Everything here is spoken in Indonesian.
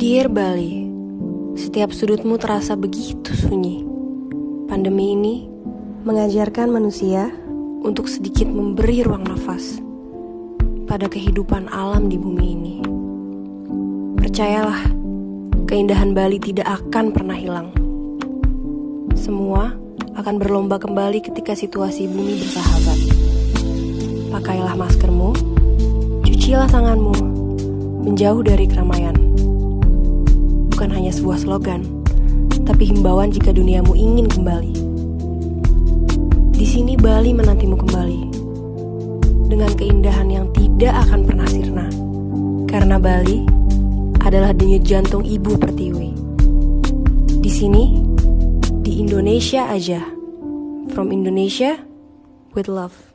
Dear Bali, setiap sudutmu terasa begitu sunyi. Pandemi ini mengajarkan manusia untuk sedikit memberi ruang nafas pada kehidupan alam di bumi ini. Percayalah, keindahan Bali tidak akan pernah hilang. Semua akan berlomba kembali ketika situasi bumi bersahabat. Pakailah maskermu, cucilah tanganmu, menjauh dari keramaian. Bukan hanya sebuah slogan, tapi himbauan jika duniamu ingin kembali. Di sini Bali menantimu kembali, dengan keindahan yang tidak akan pernah sirna. Karena Bali adalah denyut jantung Ibu Pertiwi. Di sini, di Indonesia aja. From Indonesia, with love.